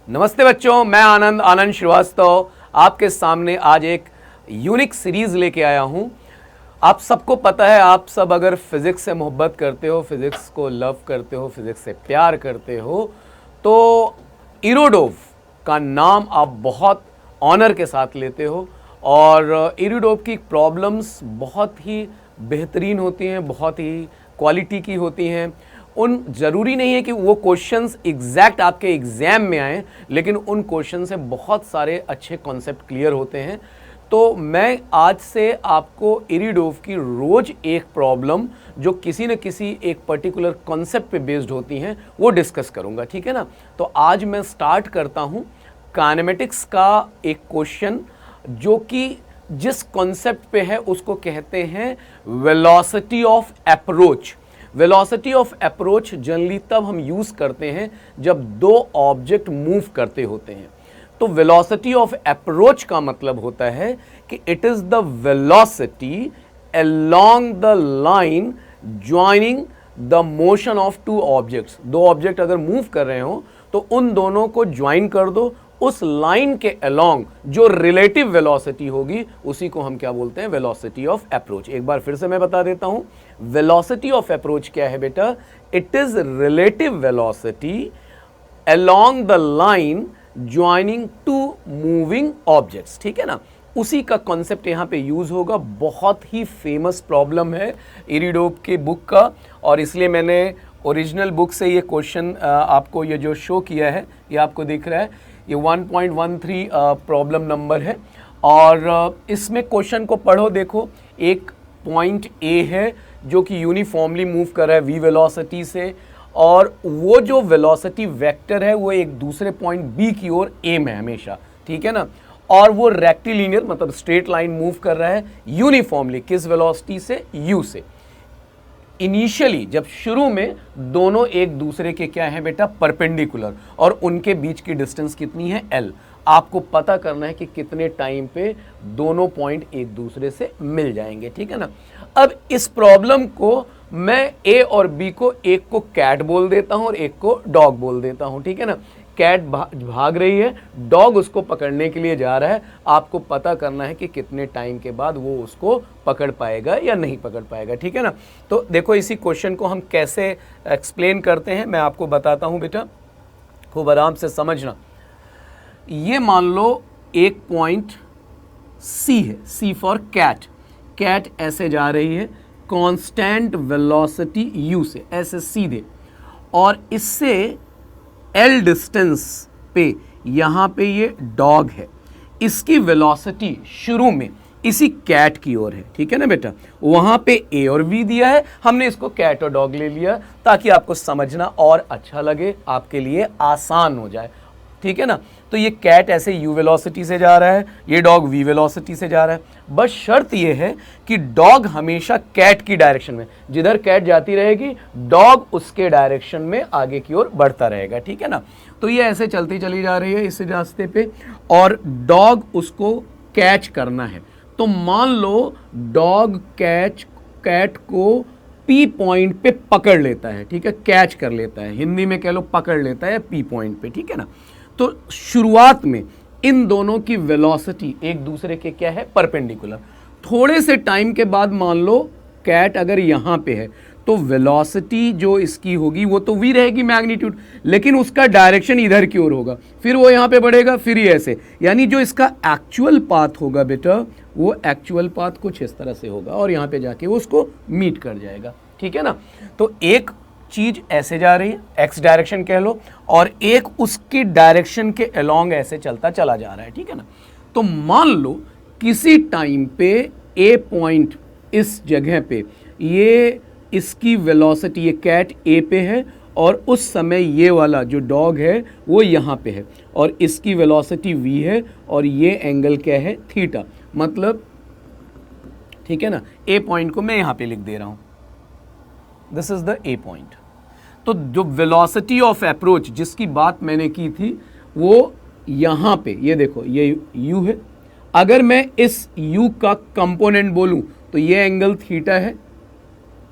नमस्ते बच्चों, मैं आनंद श्रीवास्तव आपके सामने आज एक यूनिक सीरीज लेके आया हूं। आप सबको पता है, आप सब अगर फिजिक्स से मोहब्बत करते हो, फिजिक्स को लव करते हो, फिजिक्स से प्यार करते हो, तो इरोडोव का नाम आप बहुत ऑनर के साथ लेते हो। और इरोडोव की प्रॉब्लम्स बहुत ही बेहतरीन होती हैं, बहुत ही क्वालिटी की होती हैं। ज़रूरी नहीं है कि वो क्वेश्चंस एग्जैक्ट आपके एग्जाम में आए, लेकिन उन क्वेश्चन से बहुत सारे अच्छे कॉन्सेप्ट क्लियर होते हैं। तो मैं आज से आपको इरिडोव की रोज एक प्रॉब्लम जो किसी न किसी एक पर्टिकुलर कॉन्सेप्ट पे बेस्ड होती हैं वो डिस्कस करूंगा, ठीक है ना। तो आज मैं स्टार्ट करता हूं काइनेमेटिक्स का एक क्वेश्चन जो कि जिस कॉन्सेप्ट पे है उसको कहते हैं velocity of approach. Velocity of approach generally तब हम यूज करते हैं जब दो ऑब्जेक्ट मूव करते होते हैं। तो वेलोसिटी ऑफ अप्रोच का मतलब होता है कि it is the velocity along the line joining the motion of two objects. दो ऑब्जेक्ट अगर मूव कर रहे हो तो उन दोनों को ज्वाइन कर दो, उस लाइन के अलोंग जो रिलेटिव वेलोसिटी होगी उसी को हम क्या बोलते हैं, वेलोसिटी ऑफ अप्रोच। एक बार फिर से मैं बता देता हूं, वेलोसिटी ऑफ अप्रोच क्या है बेटा, it is relative velocity along the line joining two moving objects, ठीक है ना। उसी का कॉन्सेप्ट यहां पे यूज होगा। बहुत ही फेमस प्रॉब्लम है इरिडोव के बुक का, और इसलिए मैंने ओरिजिनल बुक से ये क्वेश्चन आपको ये जो शो किया है, ये आपको दिख रहा है, ये 1.13 प्रॉब्लम नंबर है। और इसमें क्वेश्चन को पढ़ो, देखो एक पॉइंट ए है जो कि यूनिफॉर्मली मूव कर रहा है v वेलोसिटी से, और वो जो वेलोसिटी वेक्टर है वो एक दूसरे पॉइंट बी की ओर एम है हमेशा, ठीक है ना। और वो रेक्टिलिनियर मतलब स्ट्रेट लाइन मूव कर रहा है यूनिफॉर्मली, किस वेलोसिटी से, u से। इनिशियली जब शुरू में दोनों एक दूसरे के क्या है बेटा, परपेंडिकुलर, और उनके बीच की डिस्टेंस कितनी है, l। आपको पता करना है कि कितने टाइम पे दोनों पॉइंट एक दूसरे से मिल जाएंगे, ठीक है ना। अब इस प्रॉब्लम को मैं a और b को, एक को कैट बोल देता हूं और एक को डॉग बोल देता हूं, ठीक है ना। कैट भाग रही है, डॉग उसको पकड़ने के लिए जा रहा है। आपको पता करना है कि कितने टाइम के बाद वो उसको पकड़ पाएगा या नहीं पकड़ पाएगा, ठीक है ना। तो देखो इसी क्वेश्चन को हम कैसे एक्सप्लेन करते हैं मैं आपको बताता हूं बेटा, खूब आराम से समझना। ये मान लो एक पॉइंट C है, C फॉर कैट। कैट ऐसे जा रही है कांस्टेंट वेलोसिटी u से, ऐसे सीधे, और इससे L डिस्टेंस पे यहां पे ये डॉग है। इसकी वेलोसिटी शुरू में इसी कैट की ओर है, ठीक है ना बेटा। वहां पे A और V दिया है, हमने इसको कैट और डॉग ले लिया ताकि आपको समझना और अच्छा लगे, आपके लिए आसान हो जाए, ठीक है ना। तो ये कैट ऐसे u वेलोसिटी से जा रहा है, ये डॉग v वेलोसिटी से जा रहा है। बस शर्त ये है कि डॉग हमेशा कैट की डायरेक्शन में, जिधर कैट जाती रहेगी डॉग उसके डायरेक्शन में आगे की ओर बढ़ता रहेगा, ठीक है ना। तो ये ऐसे चलती चली जा रही है इस रास्ते पे, और डॉग उसको कैच करना है। तो मान लो डॉग कैट को P पॉइंट पे पकड़ लेता है, ठीक है, कैच कर लेता है, हिंदी में कह लो पकड़ लेता है P पॉइंट पे, ठीक है ना। तो शुरुआत में इन दोनों की वेलोसिटी एक दूसरे के क्या है, परपेंडिकुलर। थोड़े से टाइम के बाद मान लो कैट अगर यहां पे है तो वेलोसिटी जो इसकी होगी वो तो v रहेगी मैग्नीट्यूड, लेकिन उसका डायरेक्शन इधर की ओर होगा, फिर वो यहां पे बढ़ेगा, फिर ये ऐसे, यानी जो इसका एक्चुअल पाथ होगा बेटा, वो एक्चुअल पाथ कुछ इस तरह से होगा और यहां पे जाके वो उसको मीट कर जाएगा, ठीक है ना। तो एक चीज ऐसे जा रही है, एक्स डायरेक्शन कह लो, और एक उसकी डायरेक्शन के अलोंग ऐसे चलता चला जा रहा है, ठीक है ना। तो मान लो किसी टाइम पे ए पॉइंट इस जगह पे ये इसकी वेलोसिटी, ये कैट ए पे है, और उस समय ये वाला जो डॉग है वो यहाँ पे है, और इसकी वेलोसिटी v है, और ये एंगल क्या है, थीटा, मतलब ठीक है ना। ए पॉइंट को मैं यहाँ पे लिख दे रहा हूँ, this is the A point. तो जो वेलोसिटी ऑफ अप्रोच जिसकी बात मैंने की थी वो यहाँ पे, ये देखो ये u है। अगर मैं इस u का कंपोनेंट बोलूं तो ये एंगल थीटा है।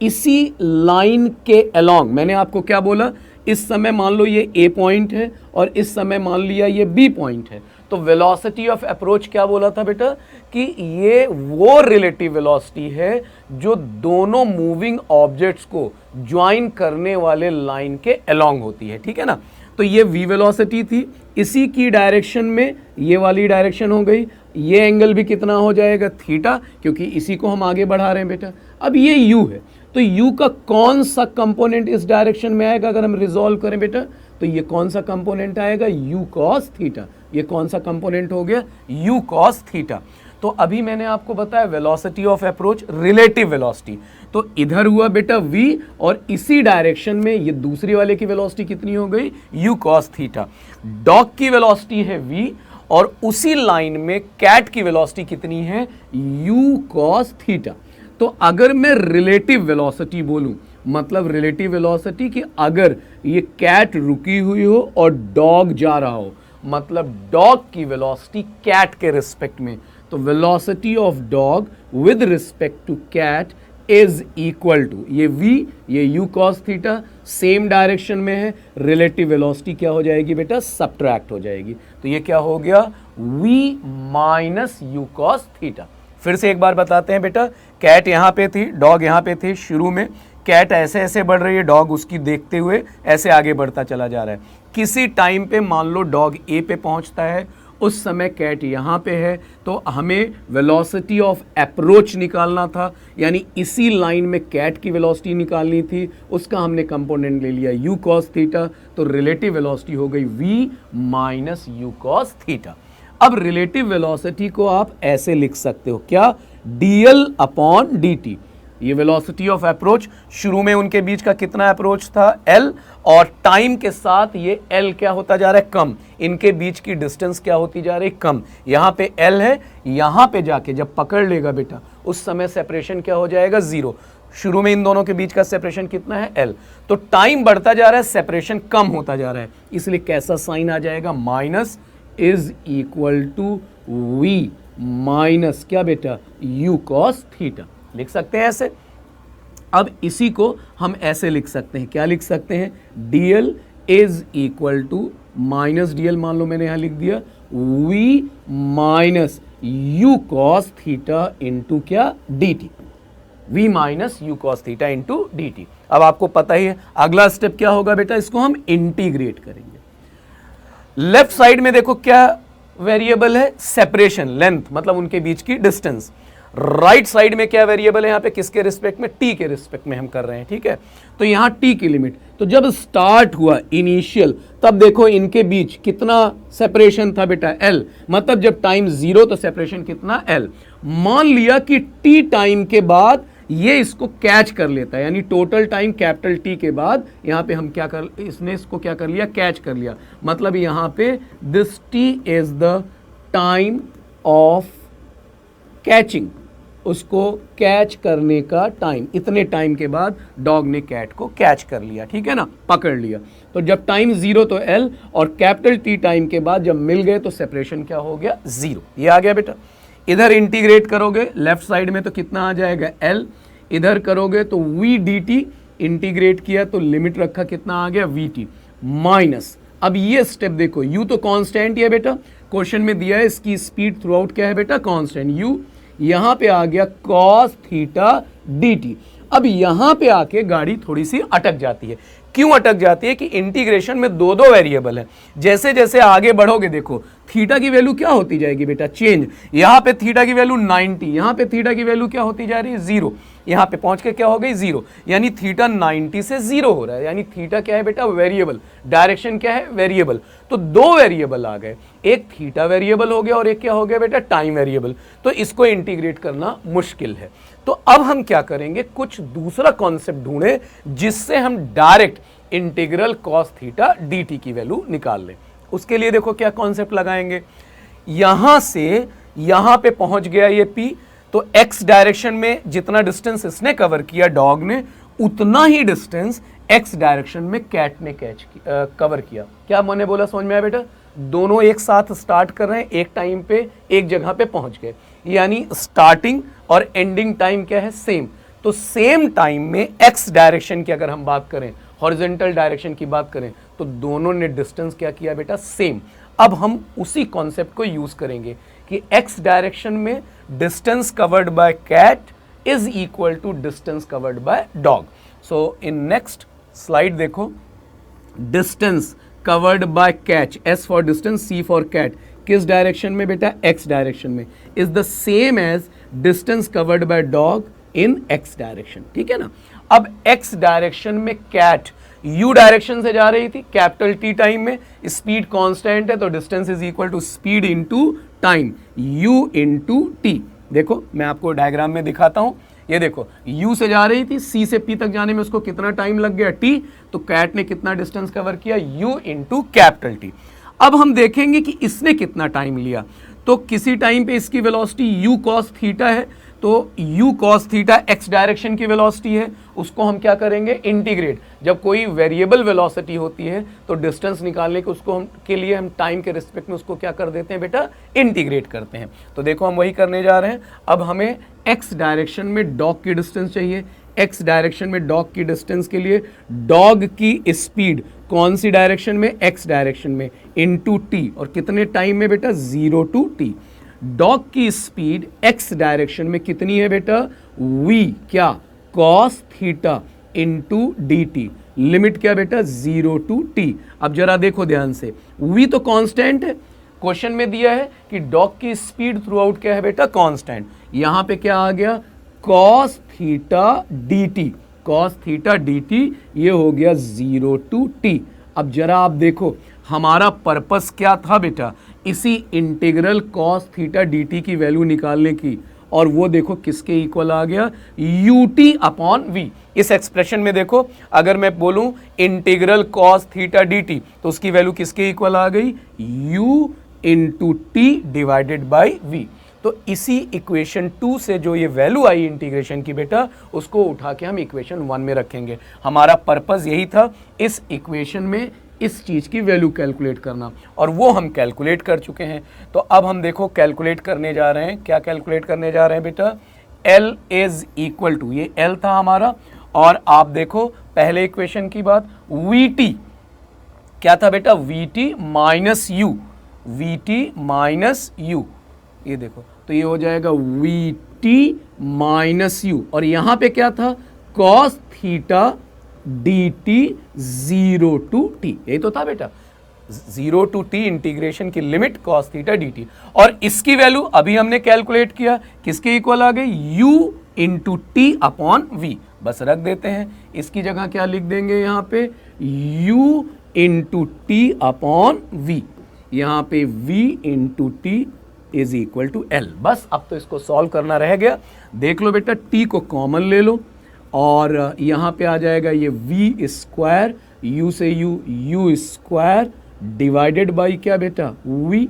इसी लाइन के अलोंग, मैंने आपको क्या बोला, इस समय मान लो ये ए पॉइंट है और इस समय मान लिया ये बी पॉइंट है, तो वेलोसिटी ऑफ अप्रोच क्या बोला था बेटा कि ये वो रिलेटिव वेलोसिटी है जो दोनों मूविंग ऑब्जेक्ट्स को ज्वाइन करने वाले लाइन के अलोंग होती है, ठीक है ना। तो ये v वेलोसिटी थी, इसी की डायरेक्शन में ये वाली डायरेक्शन हो गई, ये एंगल भी कितना हो जाएगा थीटा, क्योंकि इसी को हम आगे बढ़ा रहे हैं बेटा। अब ये u है, तो u का कौन सा कंपोनेंट इस डायरेक्शन में आएगा अगर हम रिजॉल्व करें बेटा, तो ये कौन सा कंपोनेंट आएगा u cos थीटा। ये कौन सा कंपोनेंट हो गया u cos थीटा। तो अभी मैंने आपको बताया velocity of approach relative velocity, तो इधर हुआ बेटा v और इसी डायरेक्शन में ये दूसरी वाले की वेलोसिटी कितनी हो गई u cos थीटा। डॉग की वेलोसिटी है v और उसी लाइन में कैट की वेलोसिटी कितनी है u cos थीटा। तो अगर मैं रिलेटिव वेलोसिटी बोलूं, मतलब रिलेटिव वेलोसिटी कि अगर ये कैट रुकी हुई हो और डॉग जा रहा हो, मतलब डॉग की वेलोसिटी कैट के रिस्पेक्ट में, तो velocity of dog with respect to cat is equal to ये v, ये u cos theta same direction में है, रिलेटिव वेलोसिटी क्या हो जाएगी बेटा सब्ट्रैक्ट हो जाएगी, तो ये क्या हो गया v minus u cos theta. फिर से एक बार बताते हैं बेटा, कैट यहाँ पे थी, डॉग यहाँ पे थे, शुरू में कैट ऐसे ऐसे बढ़ रही है, डॉग उसकी देखते हुए ऐसे आगे बढ़ता चला जा रहा है। किसी टाइम पे मान लो डॉग ए पे पहुंचता है, उस समय कैट यहाँ पे है, तो हमें वेलोसिटी ऑफ अप्रोच निकालना था, यानी इसी लाइन में कैट की वेलोसिटी निकालनी थी, उसका हमने कंपोनेंट ले लिया u cos थीटा, तो रिलेटिव वेलोसिटी हो गई v minus u cos theta. अब रिलेटिव वेलोसिटी को आप ऐसे लिख सकते हो क्या, dl अपॉन dt। ये वेलोसिटी ऑफ अप्रोच, शुरू में उनके बीच का कितना अप्रोच था l, और टाइम के साथ ये l क्या होता जा रहा है कम, इनके बीच की डिस्टेंस क्या होती जा रही है कम। यहाँ पे l है, यहाँ पे जाके जब पकड़ लेगा बेटा उस समय सेपरेशन क्या हो जाएगा जीरो। शुरू में इन दोनों के बीच का सेपरेशन कितना है l, तो टाइम बढ़ता जा रहा है, सेपरेशन कम होता जा रहा है, इसलिए कैसा साइन आ जाएगा minus is equal to v minus क्या बेटा u cos थीटा। लिख सकते हैं ऐसे। अब इसी को हम ऐसे लिख सकते हैं, क्या लिख सकते हैं, dl is equal to minus dl मान लो मैंने यहां लिख दिया v minus u cos theta into क्या dt, v minus u cos theta into dt। अब आपको पता ही है अगला स्टेप क्या होगा बेटा, इसको हम इंटीग्रेट करेंगे। लेफ्ट साइड में देखो क्या वेरिएबल है, सेपरेशन लेंथ, मतलब उनके बीच की डिस्टेंस। राइट साइड में क्या वेरिएबल है यहाँ पे, किसके रिस्पेक्ट में, t के रिस्पेक्ट में हम कर रहे हैं, ठीक है। तो यहाँ t की लिमिट, तो जब स्टार्ट हुआ इनिशियल, तब देखो इनके बीच कितना सेपरेशन था बेटा l, मतलब जब टाइम जीरो तो सेपरेशन कितना l। मान लिया कि t टाइम के बाद ये इसको कैच कर लेता है, यानी टोटल टाइम कैपिटल T के बाद यहाँ पे हम क्या कर, इसने इसको क्या कर लिया, कैच कर लिया, मतलब यहाँ पे this T is the time of catching, उसको कैच करने का टाइम, इतने टाइम के बाद डॉग ने कैट को कैच कर लिया, ठीक है ना, पकड़ लिया। तो जब टाइम जीरो तो L, और कैपिटल T टाइम के बाद जब मिल गए तो सेपरेशन क्या हो गया जीरो। ये आ गया बेटा। इधर इंटीग्रेट करोगे लेफ्ट साइड में तो कितना आ जाएगा L, इधर करोगे तो v dt, इंटीग्रेट किया तो लिमिट रखा कितना आ गया vt माइनस। अब ये स्टेप देखो, u तो कांस्टेंट ही है बेटा, क्वेश्चन में दिया है इसकी स्पीड थ्रू आउट क्या है बेटा कांस्टेंट u, यहां पे आ गया cos थीटा dt। अब यहां पे आके गाड़ी थोड़ी सी अटक जाती है। क्यों अटक जाती है कि इंटीग्रेशन में दो दो वेरिएबल है, जैसे जैसे आगे बढ़ोगे देखो थीटा की वैल्यू क्या होती जाएगी बेटा चेंज, यहाँ पे थीटा की वैल्यू 90, यहाँ पे थीटा की वैल्यू क्या होती जा रही है जीरो, यहाँ पे पहुंच के क्या हो गई जीरो, यानी थीटा 90 से जीरो हो रहा है, यानी थीटा क्या है बेटा वेरिएबल, डायरेक्शन क्या है वेरिएबल। तो दो वेरिएबल आ गए, एक थीटा वेरिएबल हो गया और एक क्या हो गया बेटा टाइम वेरिएबल। तो इसको इंटीग्रेट करना मुश्किल है, तो अब हम क्या करेंगे, कुछ दूसरा कॉन्सेप्ट ढूंढे जिससे हम direct integral cos theta dt की वैल्यू निकाल लें। उसके लिए देखो क्या कॉन्सेप्ट लगाएंगे, यहां से यहां पे पहुंच गया ये p, तो x डायरेक्शन में जितना डिस्टेंस इसने कवर किया डॉग ने, उतना ही डिस्टेंस x डायरेक्शन में कैट ने कवर किया। क्या मैंने बोला समझ में आया बेटा, दोनों एक साथ स्टार्ट कर रहे हैं, एक टाइम पे एक जगह पे पहुंच गए, यानी स्टार्टिंग और एंडिंग टाइम क्या है सेम। तो सेम टाइम में x डायरेक्शन की अगर हम बात करें हॉरिजॉन्टल डायरेक्शन की बात करें तो दोनों ने डिस्टेंस क्या किया बेटा, सेम। अब हम उसी कॉन्सेप्ट को यूज करेंगे कि x डायरेक्शन में distance covered by cat is equal to distance covered by dog. So in next slide देखो, distance covered by cat, S for distance, C for cat, किस डायरेक्शन में बेटा, x डायरेक्शन में, is the same as distance covered by dog in x direction. ठीक है ना। अब x direction में कैट u डायरेक्शन से जा रही थी, कैपिटल T टाइम में, स्पीड कांस्टेंट है तो distance is equal to speed into time, u into t। देखो मैं आपको डायग्राम में दिखाता हूं, ये देखो u से जा रही थी, c से p तक जाने में उसको कितना टाइम लग गया, t, तो कैट ने कितना डिस्टेंस कवर किया, u इनटू कैपिटल T। अब हम देखेंगे कि इसने कितना टाइम लिया, तो किसी टाइम पे इसकी वेलोसिटी u cos थीटा है, तो u cos theta x direction की वेलोसिटी है, उसको हम क्या करेंगे, इंटीग्रेट। जब कोई वेरिएबल वेलोसिटी होती है तो डिस्टेंस निकालने के उसको हम के लिए हम टाइम के रिस्पेक्ट में उसको क्या कर देते हैं बेटा, इंटीग्रेट करते हैं। तो देखो हम वही करने जा रहे हैं। अब हमें x डायरेक्शन में डॉग की डिस्टेंस चाहिए। x डायरेक्शन में डॉग की डिस्टेंस के लिए डॉग की स्पीड कौन सी डायरेक्शन में, x डायरेक्शन में, इनटू t, और कितने टाइम में बेटा, 0 to t। डॉग की स्पीड x डायरेक्शन में कितनी है बेटा, v क्या, cos theta into dt, limit क्या बेटा, 0 to t। अब जरा देखो ध्यान से, v तो कांस्टेंट है, क्वेश्चन में दिया है कि डॉग की स्पीड थ्रू आउट क्या है बेटा, कांस्टेंट। यहां पे क्या आ गया, cos theta dt, cos theta dt, ये हो गया 0 to t। अब जरा आप देखो हमारा पर्पस क्या था बेटा, इसी इंटीग्रल cos थीटा dt की वैल्यू निकालने की, और वो देखो किसके इक्वल आ गया, ut अपॉन v। इस एक्सप्रेशन में देखो अगर मैं बोलूं इंटीग्रल cos थीटा dt तो उसकी वैल्यू किसके इक्वल आ गई, u into T divided by v। तो इसी इक्वेशन 2 से जो ये वैल्यू आई इंटीग्रेशन की बेटा, उसको उठा के हम इक्वेशन 1 में रखेंगे। हमारा पर्पस यही था इस इक्वेशन में इस चीज की वैल्यू कैलकुलेट करना, और वो हम कैलकुलेट कर चुके हैं। तो अब हम देखो कैलकुलेट करने जा रहे हैं, क्या कैलकुलेट करने जा रहे हैं बेटा, L इज इक्वल टू, ये L था हमारा, और आप देखो पहले इक्वेशन की बात, Vt क्या था बेटा, Vt minus u, Vt minus u, ये देखो तो ये हो जाएगा Vt माइनस u, और यहां पे क्या था, cos theta dt 0 to t, यही तो था बेटा, 0 to t इंटीग्रेशन की लिमिट cos थीटा dt। और इसकी वैल्यू अभी हमने कैलकुलेट किया, किसके इक्वल आ गई, u into T upon v। बस रख देते हैं, इसकी जगह क्या लिख देंगे यहाँ पे, u into T upon v, यहाँ पे v into T is equal to l। बस अब तो इसको सॉल्व करना रह गया। देख लो बेटा, t को कॉमन ले लो, और यहाँ पे आ जाएगा ये v स्क्वायर, u से u स्क्वायर डिवाइडेड बाई क्या बेटा, v।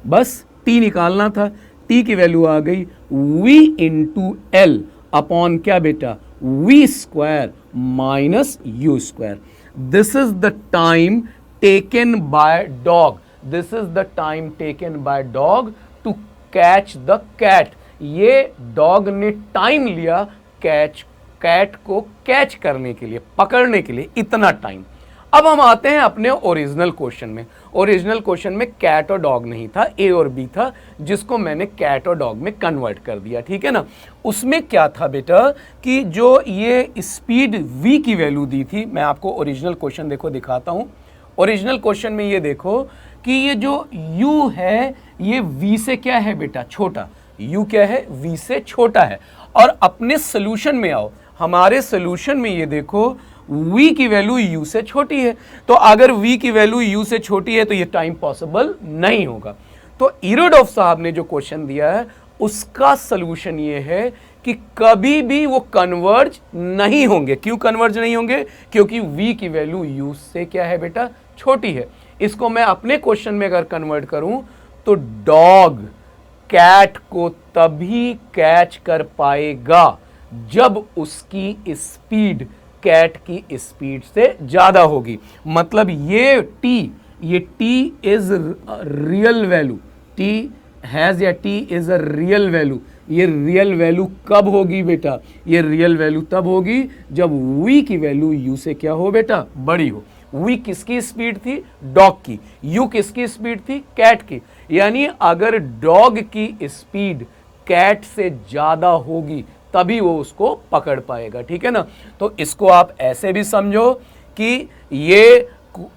बस t निकालना था, t की वैल्यू आ गई v इंटू एल अपॉन क्या बेटा, v square minus u square. This is the time taken by dog, this is the time taken by dog to catch the cat. ये dog ने time लिया cat को catch करने के लिए, पकड़ने के लिए, इतना टाइम। अब हम आते हैं अपने ओरिजिनल क्वेश्चन में। ओरिजिनल क्वेश्चन में कैट और डॉग नहीं था, ए और बी था, जिसको मैंने कैट और डॉग में कन्वर्ट कर दिया, ठीक है ना। उसमें क्या था बेटा कि जो ये स्पीड v की वैल्यू दी थी, मैं आपको ओरिजिनल क्वेश्चन देखो दिखाता हूं। ओरिजिनल क्वेश्चन में ये देखो कि ये जो u है ये v से क्या है बेटा, छोटा, u क्या है, v से छोटा है। और अपने सोल्यूशन में आओ, हमारे सोल्यूशन में ये देखो v की वैल्यू u से छोटी है, तो अगर v की वैल्यू u से छोटी है तो ये टाइम पॉसिबल नहीं होगा। तो इरोडॉफ साहब ने जो क्वेश्चन दिया है उसका सोल्यूशन ये है कि कभी भी वो कन्वर्ज नहीं होंगे। क्यों कन्वर्ज नहीं होंगे, क्योंकि v की वैल्यू u से क्या है बेटा, छोटी है। इसको मैं अपने क्वेश्चन में अगर कन्वर्ट करूं तो डॉग कैट को तभी कैच कर पाएगा जब उसकी स्पीड कैट की स्पीड से ज्यादा होगी। मतलब ये t is real value, t has या t is a real value, ये रियल वैल्यू कब होगी बेटा? ये रियल वैल्यू तब होगी जब v की वैल्यू u से क्या हो बेटा? बड़ी हो। v किसकी स्पीड थी? डॉग की। u किसकी स्पीड थी? कैट की। यानी अगर डॉग की स्पीड कैट से ज्यादा होगी तभी वो उसको पकड़ पाएगा, ठीक है ना। तो इसको आप ऐसे भी समझो कि ये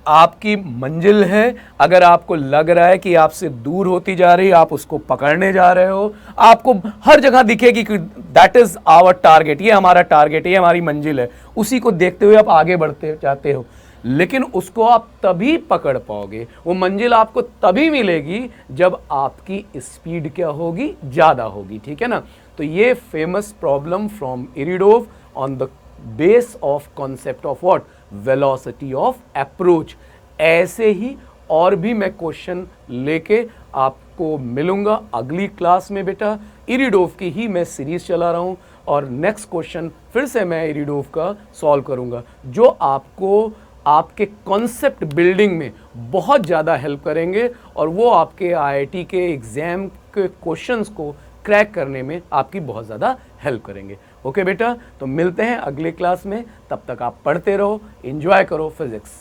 आपकी मंजिल है। अगर आपको लग रहा है कि आपसे दूर होती जा रही है, आप उसको पकड़ने जा रहे हो, आपको हर जगह दिखेगी कि दैट इज आवर टारगेट, ये हमारा टारगेट है, ये हमारी मंजिल है, उसी को देखते हुए आप आगे बढ़ते जाते हो। लेकिन उसको आप तभी पकड़ पाओगे, वो मंजिल आपको तभी मिलेगी जब आपकी स्पीड क्या होगी? ज्यादा होगी, ठीक है ना। तो ये famous problem from Irodov on the base of concept of what? Velocity of approach. ऐसे ही और भी मैं क्वेश्चन लेके आपको मिलूंगा अगली क्लास में बेटा। इरिडोव की ही मैं सीरीज चला रहा हूं और नेक्स्ट क्वेश्चन फिर से मैं इरिडोव का सॉल्व करूंगा, जो आपको आपके कॉन्सेप्ट बिल्डिंग में बहुत ज़्यादा हेल्प करेंगे और वो आपके आईआईटी के एग्जाम के क्वेश्चंस को क्रैक करने में आपकी बहुत ज़्यादा हेल्प करेंगे। ओके बेटा, तो मिलते हैं अगले क्लास में। तब तक आप पढ़ते रहो, एंजॉय करो फिजिक्स।